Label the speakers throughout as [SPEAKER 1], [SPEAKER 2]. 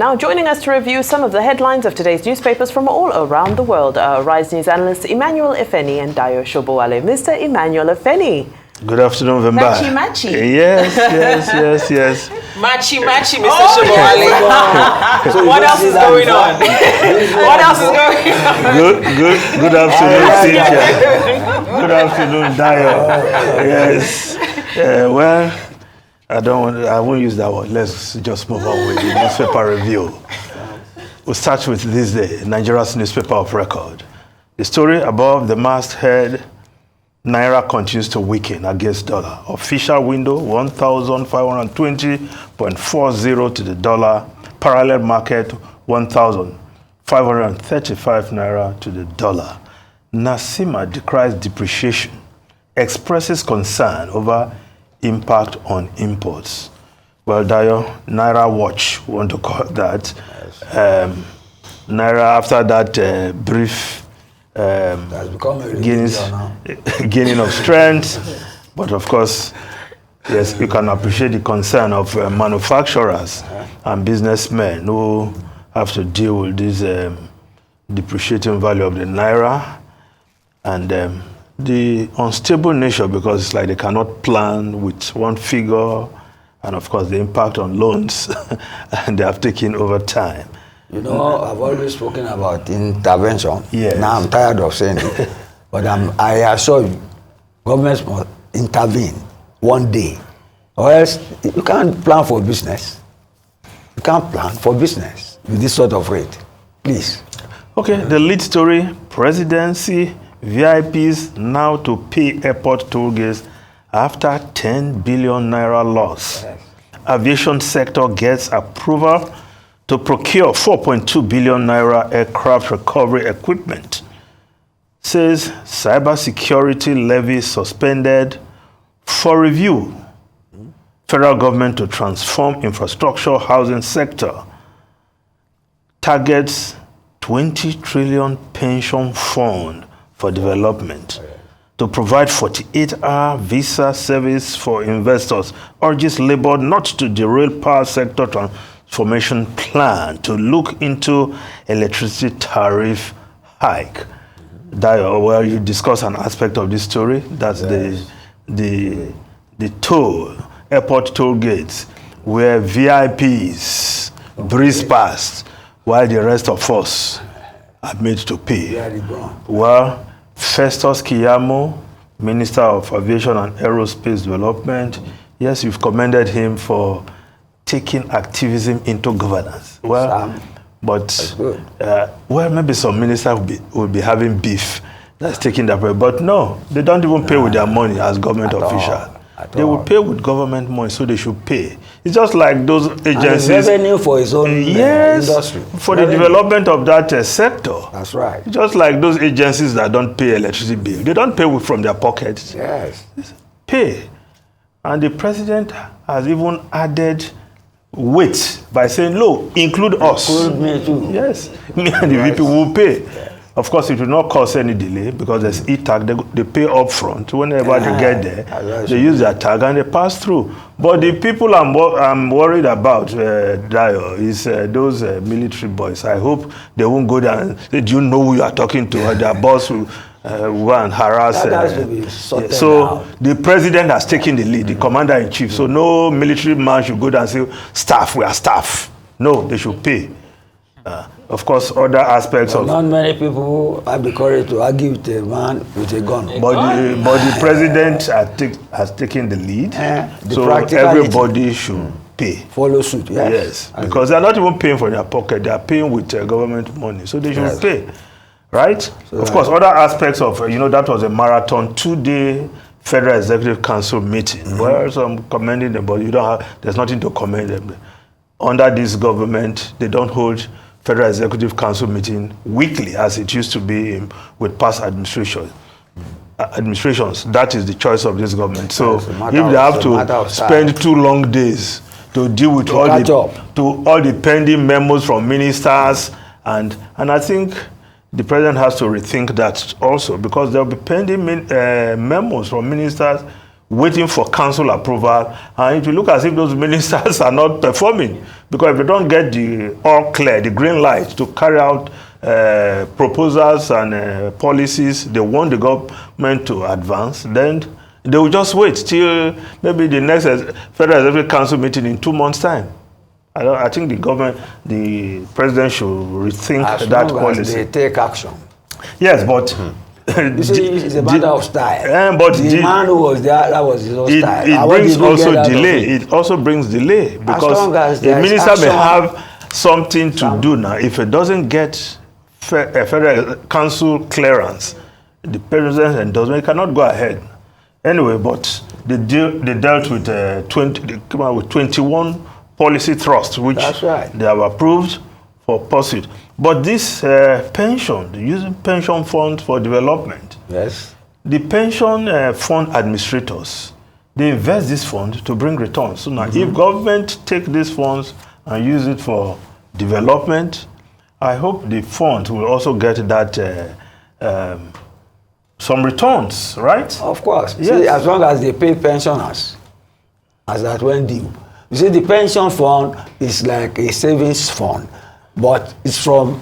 [SPEAKER 1] now, joining us to review some of the headlines of today's newspapers from all around the world are Rise News analysts Emmanuel Efeni and Dayo Shobowale. Mr. Emmanuel Efeni.
[SPEAKER 2] Good afternoon, Vemba.
[SPEAKER 1] Machi.
[SPEAKER 2] Yes.
[SPEAKER 3] Machi, Mr. Shobowale. So what else is going on? What else is going on?
[SPEAKER 2] Good afternoon, Cynthia. Good afternoon, Dayo. Yes. Well, I won't use that word. Let's just move on with the newspaper review. We'll start with this day, Nigeria's newspaper of record. The story above the masthead, Naira continues to weaken against dollar. Official window, 1,520.40 to the dollar. Parallel market, 1,535 Naira to the dollar. Nasima decries depreciation, expresses concern over impact on imports. Well, Dayo, Naira watch, we want to call that. Naira, after that brief gaining of strength, but of course, yes, you can appreciate the concern of manufacturers and businessmen who have to deal with this depreciating value of the Naira and the unstable nature, because it's like they cannot plan with one figure, and of course the impact on loans and they have taken over time.
[SPEAKER 4] You know, I've always spoken about intervention.
[SPEAKER 2] Yes.
[SPEAKER 4] Now I'm tired of saying it. But I assure you, governments must intervene one day. Or else you can't plan for business. You can't plan for business with this sort of rate. Please.
[SPEAKER 2] Okay, the lead story, Presidency, VIPs now to pay airport toll gates after 10 billion Naira loss. Yes. Aviation sector gets approval to procure 4.2 billion Naira aircraft recovery equipment. Says cybersecurity levy suspended for review. Federal government to transform infrastructure housing sector. Targets 20 trillion pension fund for development. To provide 48-hour visa service for investors. Urges Labour not to derail power sector transformation plan to look into electricity tariff hike. Dayo, well, you discuss an aspect of this story. That's the airport toll gates, where VIPs breeze past while the rest of us are made to pay. Well, Festus Keyamo, Minister of Aviation and Aerospace Development, yes, you've commended him for taking activism into governance. Well, but maybe some ministers will be having beef that's taking that way. But no, they don't even pay with their money as government officials. They will pay with government money, so they should pay. It's just like those agencies.
[SPEAKER 4] And revenue for his own industry.
[SPEAKER 2] For the development of that sector.
[SPEAKER 4] That's right.
[SPEAKER 2] Just like those agencies that don't pay electricity bill. They don't pay from their pockets.
[SPEAKER 4] Yes.
[SPEAKER 2] Pay. And the president has even added weight by saying, look, include us.
[SPEAKER 4] Include me too.
[SPEAKER 2] Yes. Me and the VP will pay. Yes. Of course, it will not cause any delay because there's e-tag. They pay up front. Whenever they get there, they use their tag and they pass through. But the people I'm worried about, Dayo, is those military boys. I hope they won't go there and say, do you know who you are talking to? Their boss will go and harass. So the president has taken the lead, the commander-in-chief. So no military man should go there and say, staff, we are staff. No, they should pay. Of course, other aspects of...
[SPEAKER 4] Not many people have the courage to argue with a man with a gun.
[SPEAKER 2] But the president has taken the lead, so everybody should pay.
[SPEAKER 4] Follow suit,
[SPEAKER 2] yes. Because they're not even paying for their pocket, they're paying with government money, so they should pay. Right? So of course, other aspects of, that was a marathon, 2-day Federal Executive Council meeting. Well, so I'm commending them, but there's nothing to commend them. Under this government, they don't hold Federal Executive Council meeting weekly as it used to be with past administrations. That is the choice of this government. So if they have to spend 2 long days to deal with all the pending memos from ministers, and I think the president has to rethink that also, because there will be pending memos from ministers waiting for council approval, and it will look as if those ministers are not performing, because if they don't get the all clear, the green light to carry out proposals and policies they want the government to advance, then they will just wait till maybe the next Federal Executive Council meeting in 2 months' time. I think the president should rethink that policy.
[SPEAKER 4] As they take action.
[SPEAKER 2] Yes, but
[SPEAKER 4] you see, it's a matter of style.
[SPEAKER 2] But
[SPEAKER 4] the man who was there, that was his own style.
[SPEAKER 2] It brings also delay. It also brings delay, because the minister may have something to do now. If it doesn't get a federal council clearance, the president endorsement, cannot go ahead. Anyway, but they dealt with 21 policy thrusts, which they have approved for pursuit. But this pension, using pension fund for development,
[SPEAKER 4] yes,
[SPEAKER 2] the pension fund administrators, they invest this fund to bring returns. So now, if government take these funds and use it for development, I hope the fund will also get that some returns, right?
[SPEAKER 4] Of course.
[SPEAKER 2] Yes.
[SPEAKER 4] See, as long as they pay pensioners, as that when due. You see, the pension fund is like a savings fund, but it's from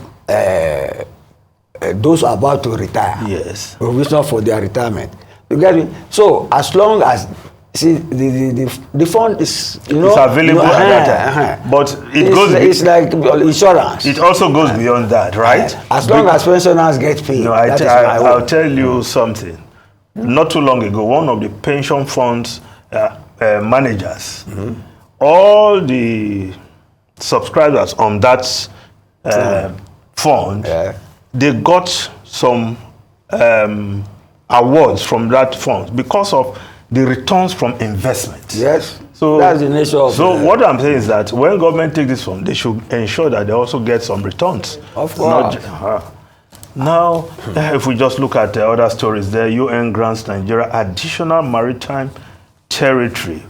[SPEAKER 4] those about to retire.
[SPEAKER 2] Yes.
[SPEAKER 4] Provision for their retirement. You get me? So as long as the fund is
[SPEAKER 2] it's available at that time, but it's
[SPEAKER 4] like insurance.
[SPEAKER 2] It also goes beyond that, right?
[SPEAKER 4] As long as pensioners get paid.
[SPEAKER 2] No, I'll tell you something. Not too long ago, one of the pension funds managers, all the subscribers on that fund, they got some awards from that fund because of the returns from investment.
[SPEAKER 4] Yes.
[SPEAKER 2] So
[SPEAKER 4] that's the nature of
[SPEAKER 2] So what I'm saying is that when government take this fund, they should ensure that they also get some returns.
[SPEAKER 4] Of course.
[SPEAKER 2] Now, if we just look at the other stories there, UN grants Nigeria additional maritime territory.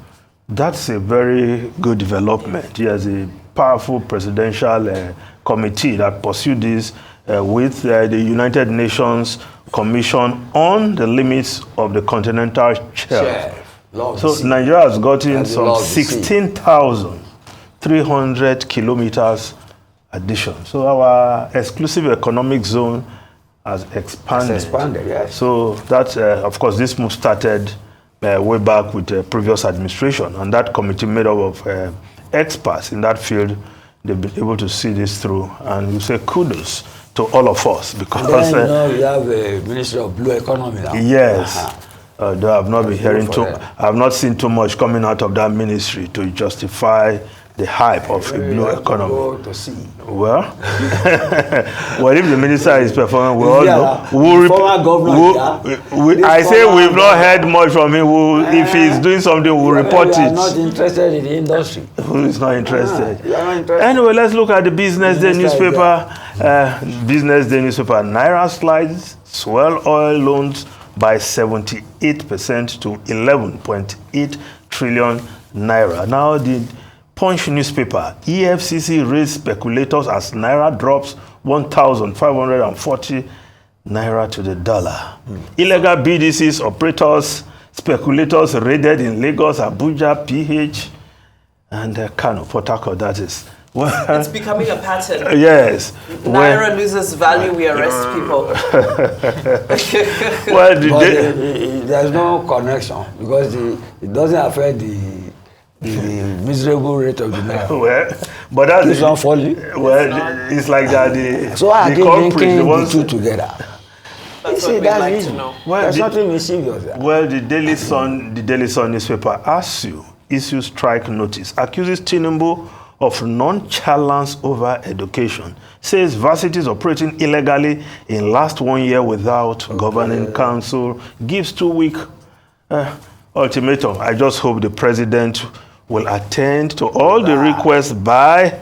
[SPEAKER 2] That's a very good development. There's a powerful presidential committee that pursued this with the United Nations Commission on the limits of the continental shelf. So Nigeria has gotten some 16,300 kilometers addition. So our exclusive economic zone has expanded.
[SPEAKER 4] Yes.
[SPEAKER 2] So that, of course, this move started way back with the previous administration, and that committee made up of experts in that field. They've been able to see this through, and we say kudos to all of us, because
[SPEAKER 4] then, you have a Ministry of Blue Economy now.
[SPEAKER 2] Yes. Though I've not been hearing I've not seen too much coming out of that ministry to justify the hype of a blue economy. Well, well, if the minister is performing, we all know. I say we've not heard much from him. If he's doing something, we'll report it.
[SPEAKER 4] Not interested in the industry.
[SPEAKER 2] Who is not interested? Anyway, let's look at the Business Day newspaper. Business Day newspaper. Naira slides swell oil loans by 78% to 11.8 trillion naira. Now the Punch newspaper, EFCC raised speculators as naira drops 1,540 naira to the dollar. Illegal BDCs, operators, speculators raided in Lagos, Abuja, PH, and Kano, Port Harcourt, that is.
[SPEAKER 3] Well, it's becoming a pattern.
[SPEAKER 2] Yes.
[SPEAKER 3] Naira loses value, we arrest people.
[SPEAKER 2] Well,
[SPEAKER 4] there's no connection, because it doesn't affect the miserable rate of the naira.
[SPEAKER 2] Well, but that's
[SPEAKER 4] well,
[SPEAKER 2] it's like that.
[SPEAKER 4] So I keep linking the two together.
[SPEAKER 3] That's what we'd like to know.
[SPEAKER 2] Well,
[SPEAKER 4] there's nothing mischievous there.
[SPEAKER 2] Well, the Daily Sun newspaper issues strike notice, accuses Tinubu of nonchalance over education, says varsities operating illegally in last 1 year without governing council, gives 2-week ultimatum. I just hope the president will attend to all the requests by...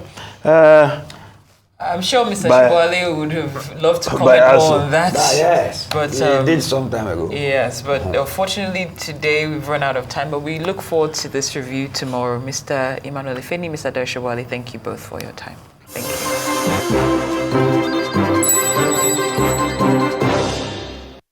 [SPEAKER 3] I'm sure Mr. Shibole would have loved to comment more on that.
[SPEAKER 4] Yes,
[SPEAKER 3] but
[SPEAKER 4] he did some time ago.
[SPEAKER 3] Yes, but unfortunately today we've run out of time, but we look forward to this review tomorrow. Mr. Emmanuel Ifeni, Mr. Dayo Shibole, thank you both for your time. Thank you.